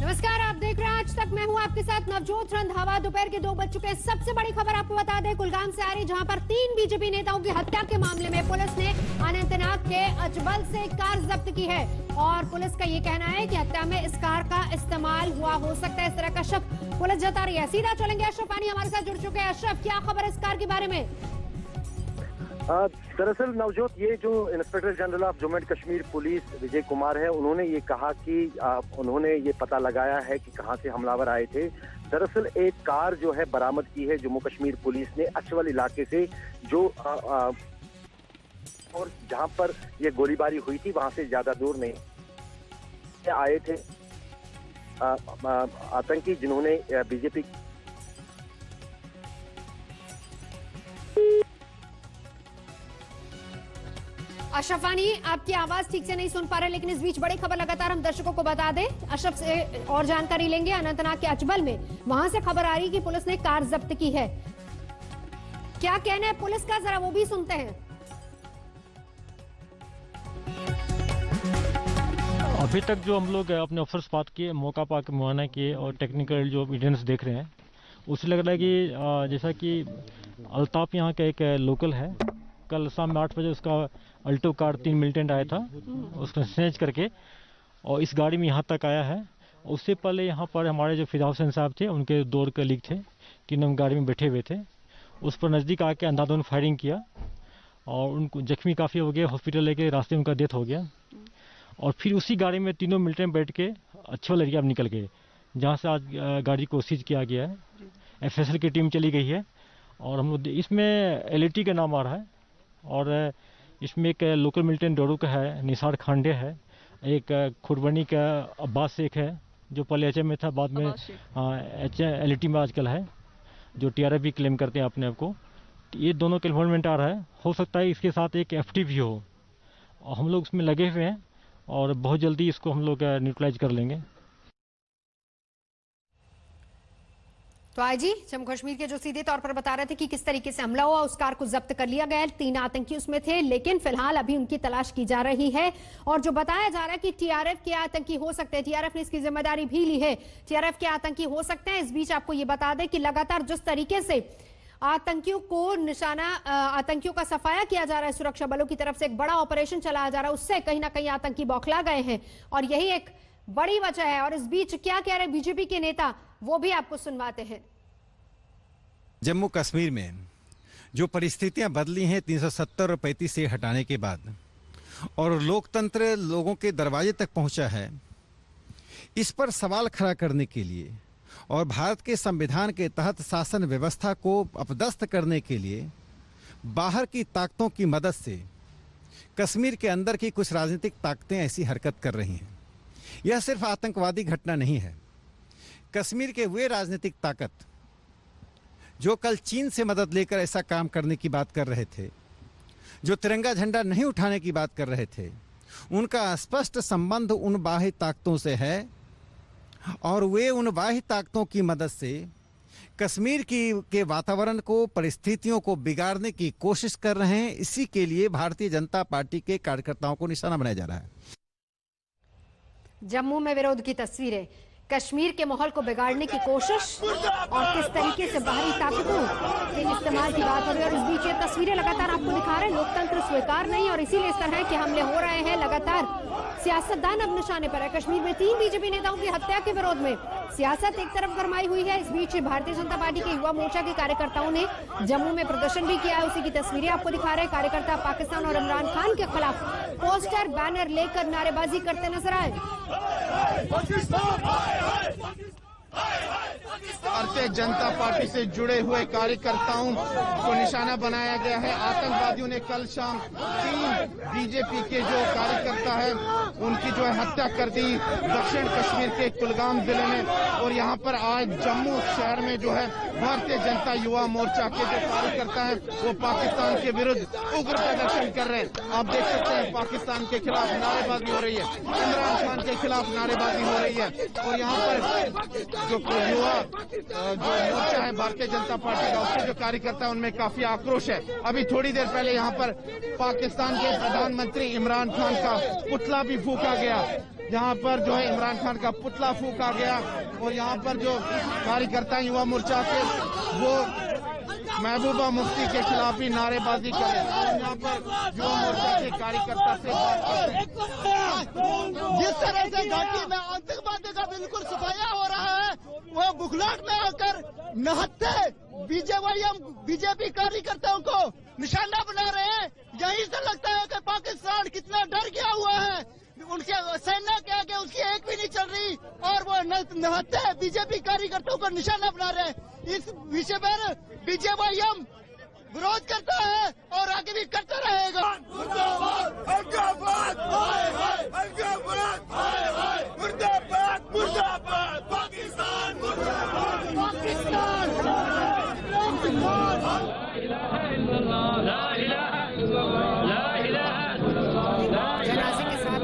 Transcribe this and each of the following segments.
नमस्कार, आप देख रहे हैं आज तक। मैं हूं आपके साथ नवजोत रंधावा। दोपहर के 2 बज चुके हैं। सबसे बड़ी खबर आपको बता दें, कुलगाम से आ रही, जहां पर 3 बीजेपी नेताओं की हत्या के मामले में पुलिस ने अनंतनाग के अजबल से कार जब्त की है और पुलिस का ये कहना है कि हत्या में इस कार का इस्तेमाल हुआ हो सकता है। इस तरह का शक पुलिस जता रही है। सीधा चलेंगे, अशरफ पानी हमारे साथ जुड़ चुके हैं। अशरफ, क्या खबर इस कार के बारे में? दरअसल नवजोत, ये जो inspector general of Jammu and Kashmir police Vijay Kumar है, उन्होंने ये कहा कि उन्होंने ये पता लगाया है कि कहां से हमलावर आए थे। दरअसल एक कार जो है बरामद की है जम्मू कश्मीर पुलिस ने अचवल इलाके से, जो और जहां पर ये गोलीबारी हुई थी वहां से ज्यादा दूर नहीं आए थे आतंकी, जिन्होंने बीजेपी अशरफ पानी, आपकी आवाज ठीक से नहीं सुन पा रहे, लेकिन इस बीच बड़ी खबर लगातार हम दर्शकों को बता दें। अशरफ से और जानकारी लेंगे। अनंतनाग के अजबल में वहां से खबर आ रही कि पुलिस ने कार जब्त की है। क्या कहना है पुलिस का, जरा वो भी सुनते हैं। अभी तक जो हम लोग अपने ऑफिसर्स बात किए, मौका पा के मुआयना किए और टेक्निकल जो एविडेंस देख रहे हैं, उससे लग रहा है कि जैसा कि अल्ताफ यहाँ का एक लोकल है, कल शाम में 8 बजे उसका अल्टो कार 3 मिलिटेंट आया था, उसको स्नैच करके और इस गाड़ी में यहाँ तक आया है। उससे पहले यहाँ पर हमारे जो फिदा हुसैन साहब थे, उनके 2 कलीग थे, 3 हम गाड़ी में बैठे हुए थे। उस पर नज़दीक आके अंधाधुंध फायरिंग किया और उनको जख्मी काफ़ी हो गए, हॉस्पिटल लेके रास्ते में उनका डेथ हो गया। और फिर उसी गाड़ी में तीनों मिलिटेंट बैठ के अचवल एरिया में निकल गए, जहाँ से आज गाड़ी को सीज किया गया है। FSL की टीम चली गई है और हम लोग इसमें LAT का नाम आ रहा है और इसमें एक लोकल मिलिटेंट डोरू का है, निसार खांडे है, एक खुरबनी का अब्बास शेख है जो पहले HM में था, बाद में LAT में आजकल है, जो TRF भी क्लेम करते हैं अपने आप को। ये दोनों का इन्वॉल्वमेंट आ रहा है। हो सकता है इसके साथ एक FT भी हो और हम लोग इसमें लगे हुए हैं और बहुत जल्दी इसको हम लोग न्यूट्रलाइज कर लेंगे। तो आईजी जम्मू कश्मीर के जो सीधे तौर पर बता रहे थे कि किस तरीके से हमला हुआ, उस कार को जब्त कर लिया गया। 3 आतंकी उसमें थे, लेकिन फिलहाल अभी उनकी तलाश की जा रही है। और जो बताया जा रहा है कि TRF के आतंकी हो सकते हैं, TRF ने इसकी जिम्मेदारी भी ली है, TRF के आतंकी हो सकते हैं। इस बीच आपको ये बता दें कि लगातार जिस तरीके से आतंकियों को निशाना, आतंकियों का सफाया किया जा रहा है सुरक्षा बलों की तरफ से, एक बड़ा ऑपरेशन चलाया जा रहा है, उससे कहीं ना कहीं आतंकी बौखला गए हैं और यही एक बड़ी वजह है। और इस बीच क्या कह रहे बीजेपी के नेता, वो भी आपको सुनवाते हैं। जम्मू कश्मीर में जो परिस्थितियां बदली हैं 370 और 35 से हटाने के बाद, और लोकतंत्र लोगों के दरवाजे तक पहुंचा है, इस पर सवाल खड़ा करने के लिए और भारत के संविधान के तहत शासन व्यवस्था को अपदस्थ करने के लिए बाहर की ताकतों की मदद से कश्मीर के अंदर की कुछ राजनीतिक ताकतें ऐसी हरकत कर रही हैं। यह सिर्फ आतंकवादी घटना नहीं है। कश्मीर के वे राजनीतिक ताकत जो कल चीन से मदद लेकर ऐसा काम करने की बात कर रहे थे, जो तिरंगा झंडा नहीं उठाने की बात कर रहे थे, उनका स्पष्ट संबंध उन बाह्य ताकतों से है और वे उन बाह्य ताकतों की मदद से कश्मीर के वातावरण को, परिस्थितियों को बिगाड़ने की कोशिश कर रहे हैं। इसी के लिए भारतीय जनता पार्टी के कार्यकर्ताओं को निशाना बनाया जा रहा है। जम्मू में विरोध की तस्वीरें, कश्मीर के माहौल को बिगाड़ने की कोशिश और किस तरीके से बाहरी ताकतों के इस्तेमाल की बात हो रही है। और इस बीच ये तस्वीरें लगातार आपको दिखा रहे हैं, लोकतंत्र स्वीकार नहीं और इसीलिए इस तरह के हमले हो रहे हैं। लगातार सियासतदान अब निशाने पर है। कश्मीर में 3 बीजेपी नेताओं की हत्या के विरोध में सियासत एक तरफ गरमाई हुई है। इस बीच भारतीय जनता पार्टी के युवा मोर्चा के कार्यकर्ताओं ने जम्मू में प्रदर्शन भी किया है। उसी की तस्वीरें आपको दिखा रहे हैं। कार्यकर्ता पाकिस्तान और इमरान खान के खिलाफ पोस्टर, बैनर लेकर नारेबाजी करते नजर आए। भारतीय जनता पार्टी से जुड़े हुए कार्यकर्ताओं को निशाना बनाया गया है। आतंकवादियों ने कल शाम 3 बीजेपी के जो कार्यकर्ता है उनकी जो है हत्या कर दी दक्षिण कश्मीर के कुलगाम जिले में। और यहाँ पर आज जम्मू शहर में जो है भारतीय जनता युवा मोर्चा के जो कार्यकर्ता हैं वो पाकिस्तान के विरुद्ध उग्र प्रदर्शन कर रहे हैं। आप देख सकते हैं पाकिस्तान के खिलाफ नारेबाजी हो रही है, इमरान खान के खिलाफ नारेबाजी हो रही है। और यहाँ पर जो युवा जो मोर्चा है भारतीय जनता पार्टी का, उसके जो कार्यकर्ता उनमें काफी आक्रोश है। अभी थोड़ी देर पहले यहाँ पर पाकिस्तान के प्रधानमंत्री इमरान खान का पुतला भी फूंका गया। जहां पर जो है इमरान खान का पुतला फूंका गया और यहां पर जो कार्यकर्ता युवा मोर्चा के वो महबूबा मुफ्ती के खिलाफ भी नारेबाजी करे। यहाँ पर युवा मोर्चा के कार्यकर्ता से जिस तरह से घाटी में आतंकवादी का बिल्कुल सफाया हो रहा है, वो बुखलाट में आकर नहत्ते बीजेपी कार्यकर्ताओं को निशाना बना रहे हैं। यहीं से लगता है कि पाकिस्तान कितना डर गया हुआ है, उनके सेना के आगे उसकी एक भी नहीं चल रही और वो नहत्ते बीजेपी कार्यकर्ताओं को निशाना बना रहे हैं। इस विषय पर बीजेपी विरोध करता है और आगे भी करता रहेगा। जनाजे के साथ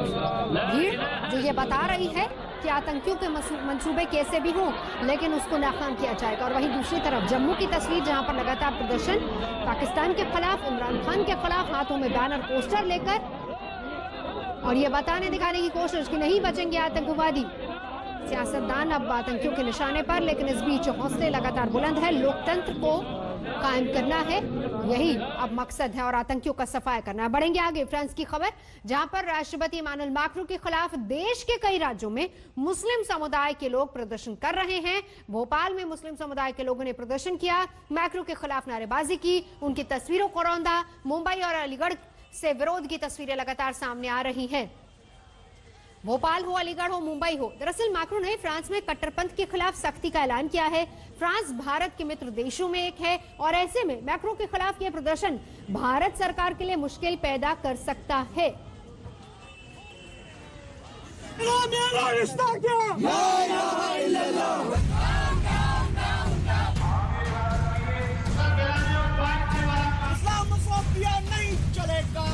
भीड़ जो ये बता रही है कि आतंकियों के मंसूबे कैसे भी हों, लेकिन उसको नाकाम किया जाएगा। और वहीं दूसरी तरफ जम्मू की तस्वीर, जहां पर लगातार प्रदर्शन पाकिस्तान के खिलाफ, इमरान खान के खिलाफ, हाथों में बैनर पोस्टर लेकर और ये बताने दिखाने की कोशिश कि नहीं बचेंगे आतंकवादी। सियासतदान अब आतंकियों के निशाने पर, लेकिन इस बीच हौसले लगातार बुलंद है। लोकतंत्र को कायम करना है, यही अब मकसद है और आतंकियों का सफाया करना है। बढ़ेंगे आगे फ्रांस की खबर, जहां पर राष्ट्रपति इमानुएल मैक्रों के खिलाफ देश के कई राज्यों में मुस्लिम समुदाय के लोग प्रदर्शन कर रहे हैं। भोपाल में मुस्लिम समुदाय के लोगों ने प्रदर्शन किया, मैक्रों के खिलाफ नारेबाजी की, उनकी तस्वीरों को रौंदा। मुंबई और अलीगढ़ से विरोध की तस्वीरें लगातार सामने आ रही हैं। भोपाल हो, अलीगढ़ हो, मुंबई हो, दरअसल मैक्रों ने फ्रांस में कट्टरपंथ के खिलाफ सख्ती का ऐलान किया है। फ्रांस भारत के मित्र देशों में एक है और ऐसे में मैक्रों के खिलाफ यह प्रदर्शन भारत सरकार के लिए मुश्किल पैदा कर सकता है। इस्लामोफोबिया नहीं चलेगा।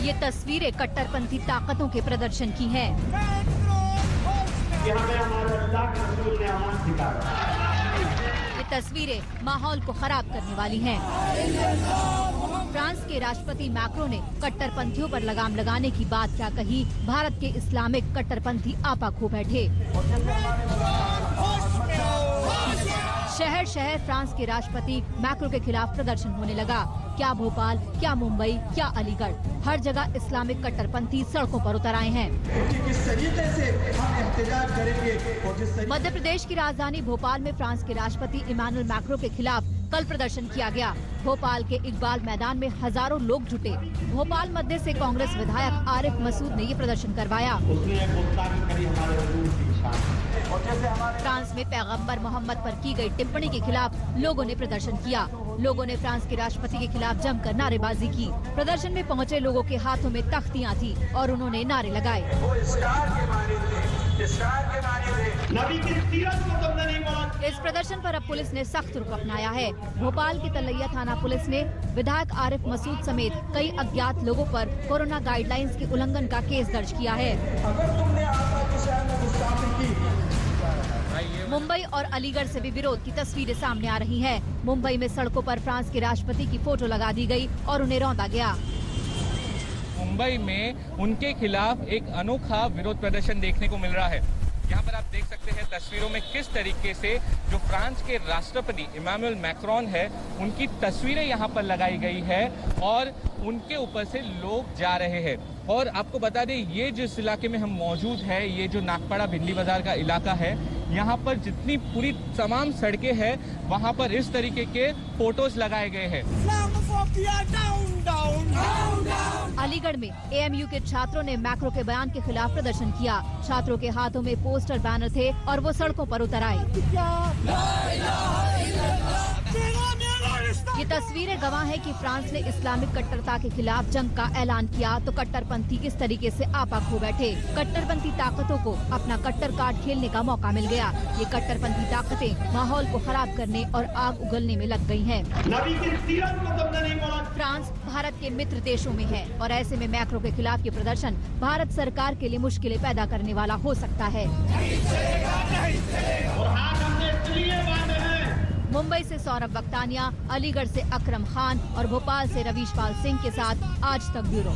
ये तस्वीरें कट्टरपंथी ताकतों के प्रदर्शन की हैं। ये तस्वीरें माहौल को खराब करने वाली हैं। फ्रांस के राष्ट्रपति मैक्रों ने कट्टरपंथियों पर लगाम लगाने की बात क्या कही, भारत के इस्लामिक कट्टरपंथी आपा खो बैठे। शहर शहर फ्रांस के राष्ट्रपति मैक्रो के खिलाफ प्रदर्शन होने लगा। क्या भोपाल, क्या मुंबई, क्या अलीगढ़, हर जगह इस्लामिक कट्टरपंथी सड़कों पर उतर आए हैं। किस तरीके से हम एहतजाज करेंगे। मध्य प्रदेश की राजधानी भोपाल में फ्रांस के राष्ट्रपति इमानुएल मैक्रों के खिलाफ कल प्रदर्शन किया गया। भोपाल के इकबाल मैदान में हजारों लोग जुटे। भोपाल मध्य से कांग्रेस विधायक आरिफ मसूद ने ये प्रदर्शन करवाया। फ्रांस में पैगंबर मोहम्मद पर की गई टिप्पणी के खिलाफ लोगों ने प्रदर्शन किया। लोगों ने फ्रांस के राष्ट्रपति के खिलाफ जमकर नारेबाजी की। प्रदर्शन में पहुंचे लोगों के हाथों में तख्तियां थी और उन्होंने नारे लगाए। इस प्रदर्शन पर अब पुलिस ने सख्त रुख अपनाया है। भोपाल की तलैया थाना पुलिस ने विधायक आरिफ मसूद समेत कई अज्ञात लोगों पर कोरोना गाइडलाइंस के उल्लंघन का केस दर्ज किया है। मुंबई और अलीगढ़ से भी विरोध की तस्वीरें सामने आ रही हैं। मुंबई में सड़कों पर फ्रांस के राष्ट्रपति की फोटो लगा दी गई और उन्हें रौंदा गया। मुंबई में उनके खिलाफ एक अनोखा विरोध प्रदर्शन देखने को मिल रहा है। यहाँ पर आप देख सकते हैं तस्वीरों में किस तरीके से जो फ्रांस के राष्ट्रपति इमानुएल मैक्रोन है, उनकी तस्वीरें यहाँ पर लगाई गई है और उनके ऊपर से लोग जा रहे हैं। और आपको बता दें, ये जिस इलाके में हम मौजूद है, ये जो नागपाड़ा भिंडी बाजार का इलाका है, यहाँ पर जितनी पूरी तमाम सड़कें हैं, वहाँ पर इस तरीके के फोटोज लगाए गए हैं। अलीगढ़ में एएमयू के छात्रों ने मैक्रो के बयान के खिलाफ प्रदर्शन किया। छात्रों के हाथों में पोस्टर बैनर थे और वो सड़कों पर उतर आए। ये तस्वीरें गवाह है कि फ्रांस ने इस्लामिक कट्टरता के खिलाफ जंग का ऐलान किया तो कट्टरपंथी किस तरीके से आपा खो बैठे। कट्टरपंथी ताकतों को अपना कट्टर कार्ड खेलने का मौका मिल गया। ये कट्टरपंथी ताकतें माहौल को खराब करने और आग उगलने में लग गई हैं। फ्रांस भारत के मित्र देशों में है और ऐसे में मैक्रो के खिलाफ ये प्रदर्शन भारत सरकार के लिए मुश्किलें पैदा करने वाला हो सकता है। मुंबई से सौरभ वक्तानिया, अलीगढ़ से अकरम खान और भोपाल से रवीशपाल सिंह के साथ आज तक ब्यूरो।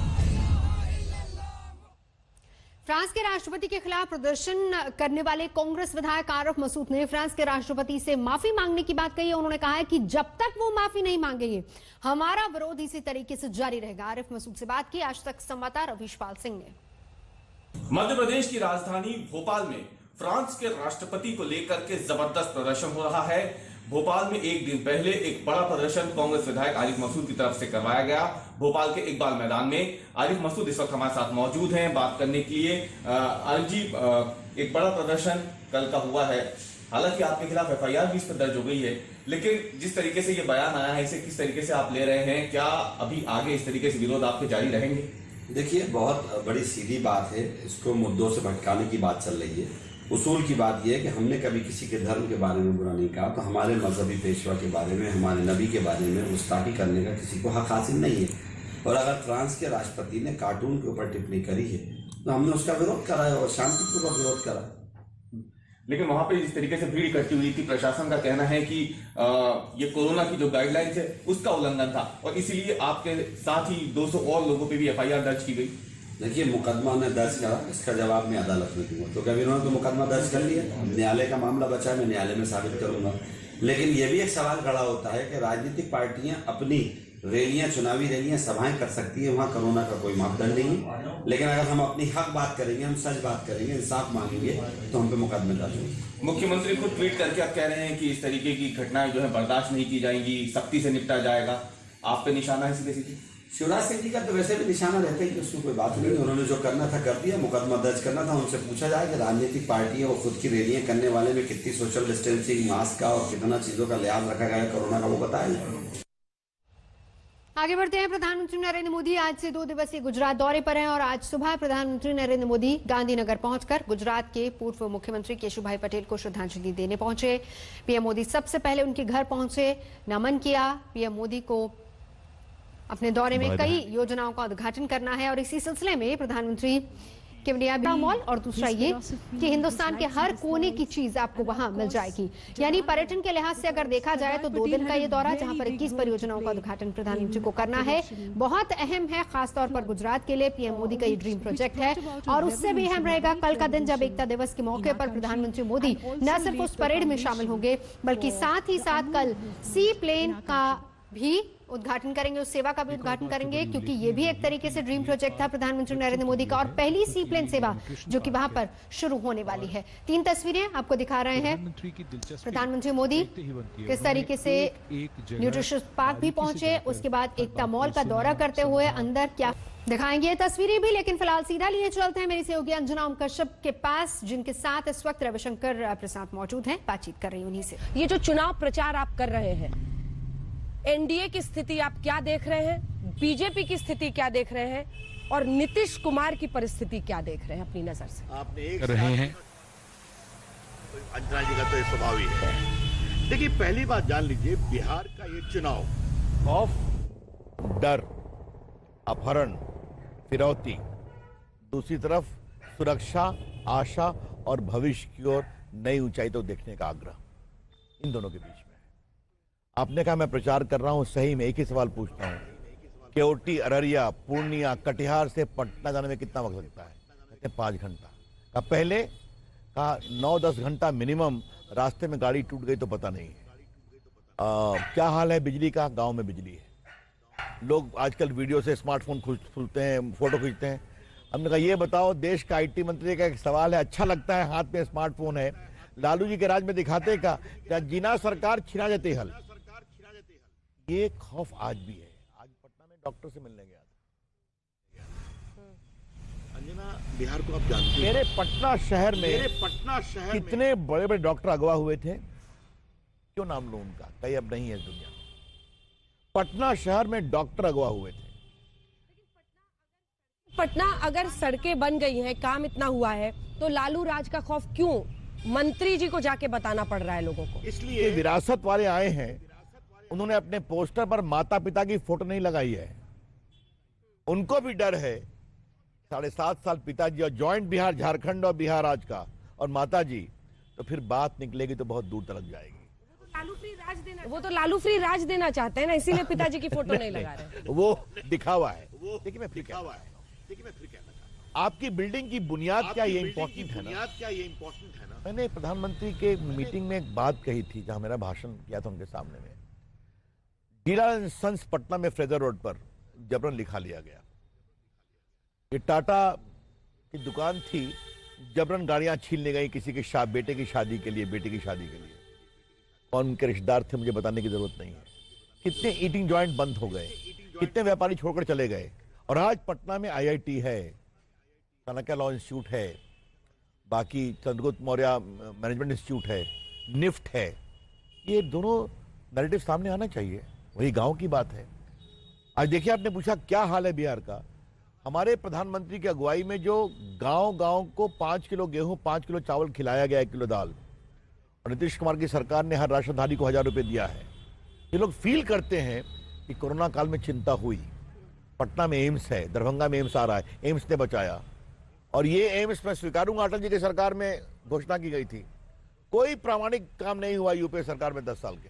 फ्रांस के राष्ट्रपति के खिलाफ प्रदर्शन करने वाले कांग्रेस विधायक आरिफ मसूद ने फ्रांस के राष्ट्रपति से माफी मांगने की बात कही है। उन्होंने कहा है कि जब तक वो माफी नहीं मांगेंगे हमारा विरोध इसी तरीके से जारी रहेगा। आरिफ मसूद से बात की आज तक संवाददाता रवीशपाल सिंह ने। मध्य प्रदेश की राजधानी भोपाल में फ्रांस के राष्ट्रपति को लेकर के जबरदस्त प्रदर्शन हो रहा है। भोपाल में एक दिन पहले एक बड़ा प्रदर्शन कांग्रेस विधायक आरिफ मसूद की तरफ से करवाया गया। भोपाल के इकबाल मैदान में आरिफ मसूद इस वक्त हमारे साथ मौजूद हैं बात करने के लिए। आरिफ जी, एक बड़ा प्रदर्शन कल का हुआ है, हालांकि आपके खिलाफ एफआईआर भी इस पर दर्ज हो गई है, लेकिन जिस तरीके से ये बयान आया है इसे किस तरीके से आप ले रहे हैं? क्या अभी आगे इस तरीके से विरोध आपके जारी रहेंगे? देखिए, बहुत बड़ी सीधी बात है, इसको मुद्दों से भटकाने की बात चल रही है। उसूल की बात यह है कि हमने कभी किसी के धर्म के बारे में बुरा नहीं कहा, तो हमारे मजहबी पेशवा के बारे में, हमारे नबी के बारे में गुस्ताखी करने का किसी को हक हासिल नहीं है। और अगर फ्रांस के राष्ट्रपति ने कार्टून के ऊपर टिप्पणी करी है तो हमने उसका विरोध करा है और शांतिपूर्वक विरोध करा। लेकिन वहां पे जिस तरीके से भीड़ इकट्ठी हुई थी, प्रशासन का कहना है कि ये कोरोना की जो गाइडलाइंस है उसका उल्लंघन था और इसीलिए आपके साथ ही 200 और लोगों पे भी एफआईआर दर्ज की गई। देखिए, मुकदमा ने दर्ज करा, इसका जवाब मैं अदालत में दूंगा। तो कभी उन्होंने तो मुकदमा दर्ज कर लिया, न्यायालय का मामला बचा है, मैं न्यायालय में साबित करूंगा। लेकिन यह भी एक सवाल खड़ा होता है कि राजनीतिक पार्टियां अपनी रैलियां, चुनावी रैलियां, सभाएं कर सकती है, वहां कोरोना का कोई मापदंड नहीं है। लेकिन अगर हम अपनी हक बात करेंगे, हम सच बात करेंगे, इंसाफ मांगेंगे, तो हम पे मुकदमे दर्ज होंगे। मुख्यमंत्री खुद ट्वीट करके आप कह रहे हैं कि इस तरीके की घटनाएं जो है बर्दाश्त नहीं की जाएंगी, सख्ती से निपटा जाएगा। आप पे निशाना है सीधे सीधे? शिवराज सिंह जी का तो वैसे भी निशाना रहता ही, उसमें कोई बात नहीं। उन्होंने जो करना था कर दिया, मुकदमा दर्ज करना था। उनसे पूछा जाए कि राजनीतिक पार्टियां और खुद की रैलियां करने वाले में कितनी सोशल डिस्टेंसिंग, मास्क का और कितना चीजों का लिहाज रखा गया कोरोना का, वो बताया। आगे बढ़ते हैं। प्रधानमंत्री नरेंद्र मोदी आज से 2 दिवसीय गुजरात दौरे पर हैं और आज सुबह प्रधानमंत्री नरेंद्र मोदी गांधीनगर पहुंचकर गुजरात के पूर्व मुख्यमंत्री केशुभाई पटेल को श्रद्धांजलि देने पहुंचे। पीएम मोदी सबसे पहले उनके घर पहुंचे, नमन किया। पीएम मोदी को अपने दौरे में कई योजनाओं का उद्घाटन करना है और इसी सिलसिले में प्रधानमंत्री केवड़िया मॉल और दूसरा ये कि हिंदुस्तान के हर कोने की चीज आपको वहां मिल जाएगी। यानी पर्यटन के लिहाज से अगर देखा जाए तो 2 दिन का ये दौरा, जहां पर 21 परियोजनाओं का उद्घाटन प्रधानमंत्री को करना है, बहुत अहम है, खासतौर पर गुजरात के लिए। पीएम मोदी का ये ड्रीम प्रोजेक्ट है और उससे भी अहम रहेगा कल का दिन, जब एकता दिवस के मौके पर प्रधानमंत्री मोदी न सिर्फ उस परेड में शामिल होंगे बल्कि साथ ही साथ कल सी प्लेन का भी उद्घाटन करेंगे, उस सेवा का भी उद्घाटन करेंगे, क्योंकि ये भी एक तरीके से ड्रीम प्रोजेक्ट था प्रधानमंत्री नरेंद्र मोदी का और पहली सी प्लेन सेवा जो कि वहां पर शुरू होने वाली है। 3 तस्वीरें आपको दिखा रहे हैं। प्रधानमंत्री मोदी किस तरीके से न्यूट्रिशन पार्क भी पहुंचे, उसके बाद एकता मॉल का दौरा करते हुए अंदर क्या दिखाएंगे ये तस्वीरें भी। लेकिन फिलहाल सीधा लिए चलते हैं मेरी सहयोगी अंजना ओम कश्यप के पास, जिनके साथ इस वक्त रविशंकर प्रसाद मौजूद हैं, बातचीत कर रही हूं उन्हीं से। ये जो चुनाव प्रचार आप कर रहे हैं, एनडीए की स्थिति आप क्या देख रहे हैं, बीजेपी की स्थिति क्या देख रहे हैं और नीतीश कुमार की परिस्थिति क्या देख रहे हैं अपनी नजर से? आपने एक रहे हैं अंजना जी का तो स्वभाव ही है। देखिए, पहली बात जान लीजिए, बिहार का ये चुनाव खौफ, डर, अपहरण, फिरौती, दूसरी तरफ सुरक्षा, आशा और भविष्य की ओर नई ऊंचाई तो देखने का आग्रह, इन दोनों के बीच में। आपने कहा मैं प्रचार कर रहा हूं, सही में एक ही सवाल पूछता हूं, केवटी, अररिया, पूर्णिया, कटिहार से पटना जाने में कितना वक्त लगता है? कहते हैं 5 घंटा। कहा पहले, कहा 9-10 घंटा मिनिमम। रास्ते में गाड़ी टूट गई तो पता नहीं है। क्या हाल है बिजली का? गांव में बिजली है। लोग आजकल वीडियो से स्मार्टफोन खुलते हैं, फोटो खींचते हैं। हमने कहा ये बताओ, देश का आईटी मंत्री का एक सवाल है, अच्छा लगता है हाथ में स्मार्टफोन है, लालू जी के राज में दिखाते का क्या जीना सरकार छिना जाती हल। ये खौफ आज भी है। आज पटना में डॉक्टर से मिलने गया था। अंजना, बिहार को आप जानते हैं, मेरे पटना शहर में कितने बड़े बड़े डॉक्टर अगवा हुए थे, क्यों नाम लूं उनका, कहीं अब नहीं है इस दुनिया। पटना शहर में डॉक्टर अगवा हुए थे। पटना अगर सड़कें बन गई हैं, काम इतना हुआ है, तो लालू राज का खौफ क्यों मंत्री जी को जाके बताना पड़ रहा है लोगों को? इसलिए विरासत वाले आए हैं, उन्होंने अपने पोस्टर पर माता पिता की फोटो नहीं लगाई है। उनको भी डर है, 7.5 साल पिताजी और जॉइंट बिहार, झारखंड और बिहार आज का, और माता जी, तो फिर बात निकलेगी तो बहुत दूर तक जाएगी। वो तो लालू फ्री राज देना चाहते हैं ना, इसीलिए पिताजी की फोटो नहीं लगा रहे। वो दिखावा है। देखिए मैं फिर कहना आपकी बिल्डिंग की बुनियाद क्या ये इम्पोर्टेंट है ना। मैंने प्रधानमंत्री के मीटिंग में एक बात कही थी जहां मेरा भाषण किया था उनके सामने में। डीलर एंड सन्स पटना में फ्रेजर रोड पर जबरन लिखा लिया गया। ये टाटा की दुकान थी, जबरन गाड़ियां छीनने गई किसी के बेटे की शादी के लिए, बेटी की शादी के लिए। कौन उनके रिश्तेदार थे मुझे बताने की जरूरत नहीं है। कितने ईटिंग जॉइंट बंद हो गए, कितने व्यापारी छोड़कर चले गए। और आज पटना में IIT है, चाणक्य लॉ इंस्टीट्यूट है, बाकी चंद्रगुप्त मौर्य मैनेजमेंट इंस्टीट्यूट है, निफ्ट है। ये दोनों नैरेटिव सामने आना चाहिए। वही गांव की बात है। आज देखिए, आपने पूछा क्या हाल है बिहार का। हमारे प्रधानमंत्री की अगुवाई में जो गांव को 5 किलो गेहूं, 5 किलो चावल खिलाया गया, 1 किलो दाल, और नीतीश कुमार की सरकार ने हर राशनधारी को 1000 रुपए दिया है। ये लोग फील करते हैं कि कोरोना काल में चिंता हुई। पटना में एम्स है, दरभंगा में एम्स आ रहा है, एम्स ने बचाया। और ये एम्स मैं स्वीकारूंगा, अटल जी की सरकार में घोषणा की गई थी। कोई प्रामाणिक काम नहीं हुआ यूपीए सरकार में 10 साल के।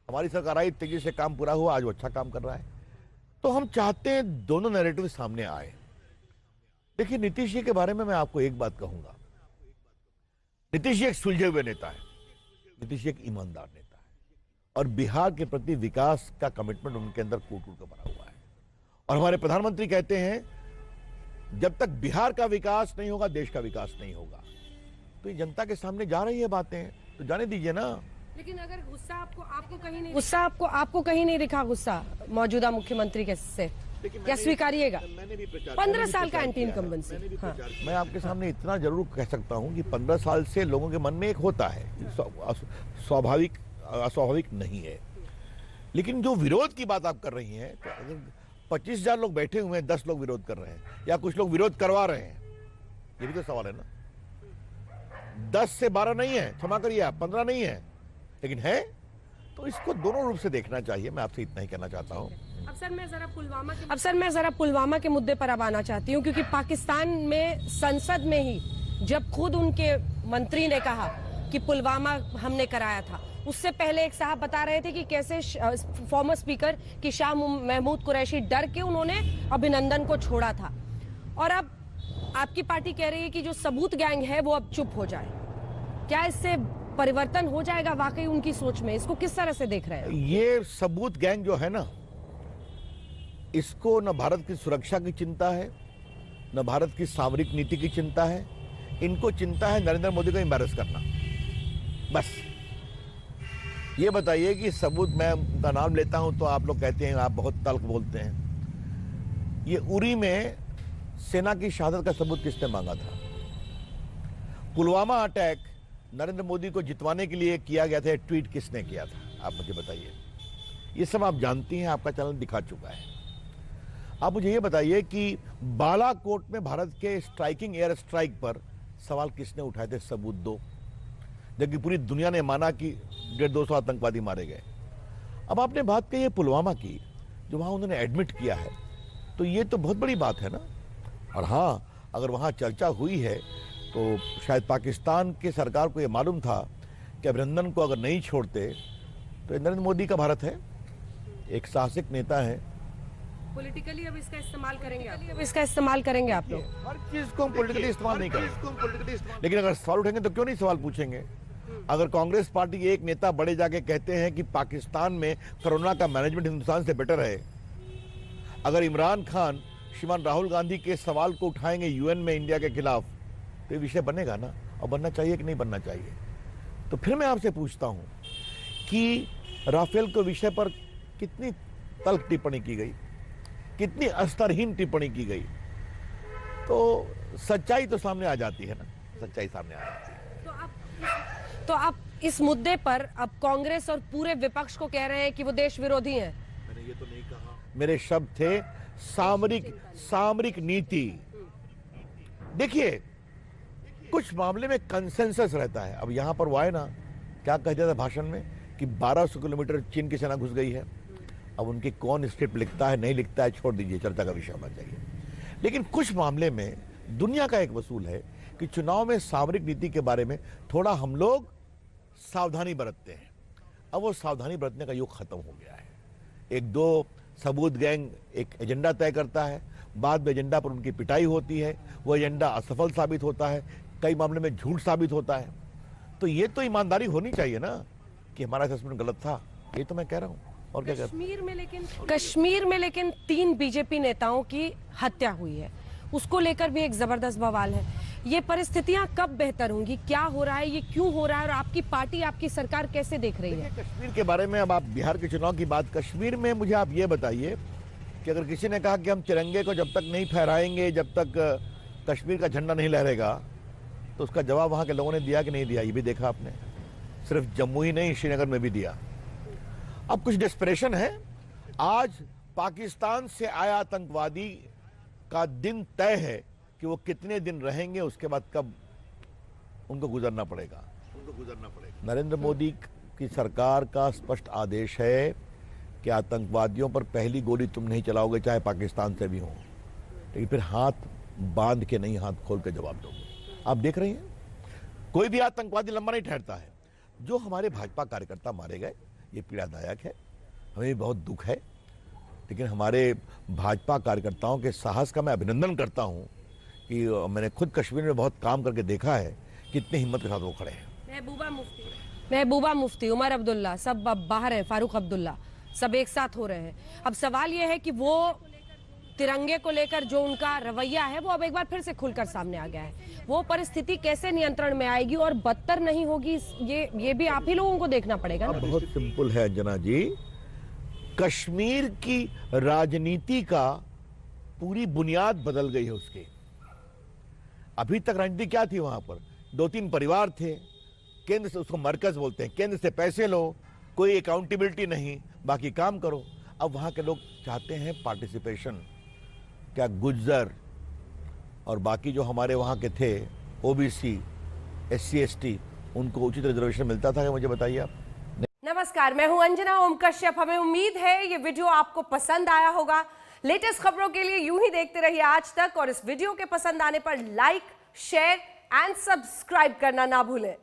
हमारी सरकार आई, तेजी से काम पूरा हुआ, आज वो अच्छा काम कर रहा है। तो हम चाहते हैं दोनों नैरेटिव सामने आए। देखिए, नीतीश जी के बारे में मैं आपको एक बात कहूंगा। नीतीश जी एक सुलझे हुए नेता है, नीतीश जी एक ईमानदार नेता है, और बिहार के प्रति विकास का कमिटमेंट उनके अंदर कूट-कूट कर भरा हुआ है। और हमारे प्रधानमंत्री कहते हैं जब तक बिहार का विकास नहीं होगा, देश का विकास नहीं होगा। तो ये जनता के सामने जा रही है बातें, तो जाने दीजिए ना। लेकिन अगर गुस्सा आपको कहीं नहीं, गुस्सा आपको कहीं नहीं दिखा, गुस्सा मौजूदा मुख्यमंत्री के से क्या स्वीकारिएगा? 15 साल का एंटी इनकम्बेंसी। हाँ। मैं आपके सामने इतना जरूर कह सकता हूं कि 15 साल से लोगों के मन में एक होता है, स्वाभाविक अस्वाभाविक नहीं है। लेकिन जो विरोध की बात आप कर रही हैं, तो अगर 25,000 लोग बैठे हुए हैं, 10 लोग विरोध कर रहे हैं, या कुछ लोग विरोध करवा रहे हैं, ये भी तो सवाल है ना। 10 से 12 नहीं है, क्षमा करिए आप, 15 नहीं है, लेकिन है, तो इसको दोनों रूप से देखना चाहिए। मैं आपसे इतना ही कहना चाहता हूँ। अब सर मैं जरा पुलवामा के मुद्दे पर अब आना चाहती हूँ, क्योंकि पाकिस्तान में संसद में ही जब खुद उनके मंत्री ने कहा कि पुलवामा हमने कराया था, उससे पहले एक साहब बता रहे थे कि कैसे फॉर्मर स्पीकर की शाह महमूद कुरैशी डर के उन्होंने अभिनंदन को छोड़ा था। और अब आपकी पार्टी कह रही है कि जो सबूत गैंग है वो अब चुप हो जाए। क्या इससे परिवर्तन हो जाएगा वाकई उनकी सोच में? इसको किस तरह से देख रहे हैं? ये सबूत गैंग जो है ना, इसको न भारत की सुरक्षा की चिंता है, न भारत की सामरिक नीति की चिंता है। इनको चिंता है नरेंद्र मोदी को एम्बैरस करना, बस। ये बताइए कि सबूत, मैं उनका नाम लेता हूं तो आप लोग कहते हैं आप बहुत तल्ख बोलते हैं। ये उरी में सेना की शहादत का सबूत किसने मांगा था? पुलवामा अटैक नरेंद्र मोदी को जितवाने के लिए किया गया था, ट्वीट किसने किया था? आप मुझे बताइए। ये सब आप जानती हैं, आपका चैनल दिखा चुका है। आप मुझे ये बताइए कि बालाकोट में भारत के स्ट्राइकिंग एयर स्ट्राइक पर सवाल किसने उठाए थे? सबूत दो। जबकि पूरी दुनिया ने माना कि 150-200 आतंकवादी मारे गए। अब आपने बात कही है पुलवामा की, जो वहां उन्होंने एडमिट किया है, तो ये तो बहुत बड़ी बात है ना। और हाँ, अगर वहां चर्चा हुई है तो शायद पाकिस्तान की सरकार को यह मालूम था कि अभिनंदन को अगर नहीं छोड़ते तो नरेंद्र मोदी का भारत है, एक साहसिक नेता है। पॉलिटिकली अब इसका इस्तेमाल करेंगे आप लोग? हर चीज को हम पॉलिटिकली इस्तेमाल नहीं करेंगे, लेकिन अगर सवाल उठेंगे तो क्यों नहीं सवाल पूछेंगे? अगर कांग्रेस पार्टी के एक नेता बड़े जाके कहते हैं कि पाकिस्तान में कोरोना का मैनेजमेंट हिंदुस्तान से बेटर है, अगर इमरान खान श्रीमान राहुल गांधी के सवाल को उठाएंगे यूएन में इंडिया के खिलाफ, तो ये विषय बनेगा ना, और बनना चाहिए कि नहीं बनना चाहिए? तो फिर मैं आपसे पूछता हूं कि राफेल के विषय पर कितनी तल्ख टिप्पणी की गई, कितनी स्तरहीन टिप्पणी की गई, तो सच्चाई तो सामने आ जाती है ना, सच्चाई सामने आ जाती है। तो आप इस मुद्दे पर अब कांग्रेस और पूरे विपक्ष को कह रहे हैं कि वो देश विरोधी हैं। मैंने ये तो नहीं कहा, मेरे शब्द थे सामरिक नीति। देखिए, कुछ मामले में कंसेंसस रहता है। अब यहां पर वो आए ना, क्या कह दिया था भाषण में कि 1200 किलोमीटर चीन की सेना घुस गई है। अब उनकी कौन स्क्रिप्ट लिखता है नहीं लिखता है, छोड़ दीजिए, चर्चा का विषय होना चाहिए। लेकिन कुछ मामले में दुनिया का एक वसूल है कि चुनाव में सामरिक नीति के बारे में थोड़ा हम लोग सावधानी बरतते हैं। अब वो सावधानी बरतने का युग खत्म हो गया है। एक दो सबूत गैंग एक एजेंडा तय करता है, बाद में एजेंडा पर उनकी पिटाई होती है, वो एजेंडा असफल साबित होता है, कई मामले में झूठ साबित होता है। तो ये तो ईमानदारी होनी चाहिए ना कि हमारा असेसमेंट गलत था, ये तो मैं कह रहा हूँ। और क्या कश्मीर में लेकिन 3 बीजेपी नेताओं की हत्या हुई है, उसको लेकर भी एक जबरदस्त बवाल है। ये परिस्थितियां कब बेहतर होंगी, क्या हो रहा है, ये क्यों हो रहा है और आपकी पार्टी, आपकी सरकार कैसे देख रही है? कश्मीर के बारे में, अब आप बिहार के चुनाव की बात, कश्मीर में मुझे आप ये बताइए कि अगर किसी ने कहा कि हम तिरंगे को जब तक नहीं फहराएंगे, जब तक कश्मीर का झंडा नहीं लहरेगा, तो उसका जवाब वहां के लोगों ने दिया कि नहीं दिया, ये भी देखा आपने। सिर्फ जम्मू ही नहीं, श्रीनगर में भी दिया। अब कुछ डेस्परेशन है। आज पाकिस्तान से आया आतंकवादी का दिन तय है कि वो कितने दिन रहेंगे, उसके बाद कब उनको गुजरना पड़ेगा। नरेंद्र मोदी की सरकार का स्पष्ट आदेश है कि आतंकवादियों पर पहली गोली तुम नहीं चलाओगे, चाहे पाकिस्तान से भी हो, लेकिन फिर हाथ बांध के नहीं, हाथ खोल के जवाब दोगे। आप देख रहे हैं, कोई भी आतंकवादी लंबा नहीं ठहरता है। जो हमारे भाजपा कार्यकर्ता मारे गए, ये पीड़ादायक है, हमें भी बहुत दुख है, लेकिन हमारे भाजपा कार्यकर्ताओं के साहस का मैं अभिनंदन करता हूं कि मैंने खुद कश्मीर में बहुत काम करके देखा है कितनी हिम्मत के साथ वो खड़े हैं। महबूबा मुफ्ती, उमर अब्दुल्ला, सब अब बाहर हैं, फारूक अब्दुल्ला, सब एक साथ हो रहे हैं। अब सवाल ये है कि वो तिरंगे को लेकर जो उनका रवैया है वो अब एक बार फिर से खुलकर सामने आ गया है। वो परिस्थिति कैसे नियंत्रण में आएगी और बदतर नहीं होगी, ये भी आप ही लोगों को देखना पड़ेगा ना। बहुत सिंपल है अंजना जी, कश्मीर की राजनीति का पूरी बुनियाद बदल गई है उसकी। अभी तक राजनीति क्या थी वहां पर? 2-3 परिवार थे, केंद्र से, उसको मरकज बोलते हैं, केंद्र से पैसे लो, कोई अकाउंटेबिलिटी नहीं, बाकी काम करो। अब वहां के लोग चाहते हैं पार्टिसिपेशन। क्या गुज्जर और बाकी जो हमारे वहां के थे, ओबीसी, SC ST, उनको उचित रिजर्वेशन मिलता था? मुझे बताइए आप। नमस्कार, मैं हूं अंजना ओम कश्यप। हमें उम्मीद है ये वीडियो आपको पसंद आया होगा। लेटेस्ट खबरों के लिए यूं ही देखते रहिए आज तक, और इस वीडियो के पसंद आने पर लाइक, शेयर एंड सब्सक्राइब करना ना भूलें।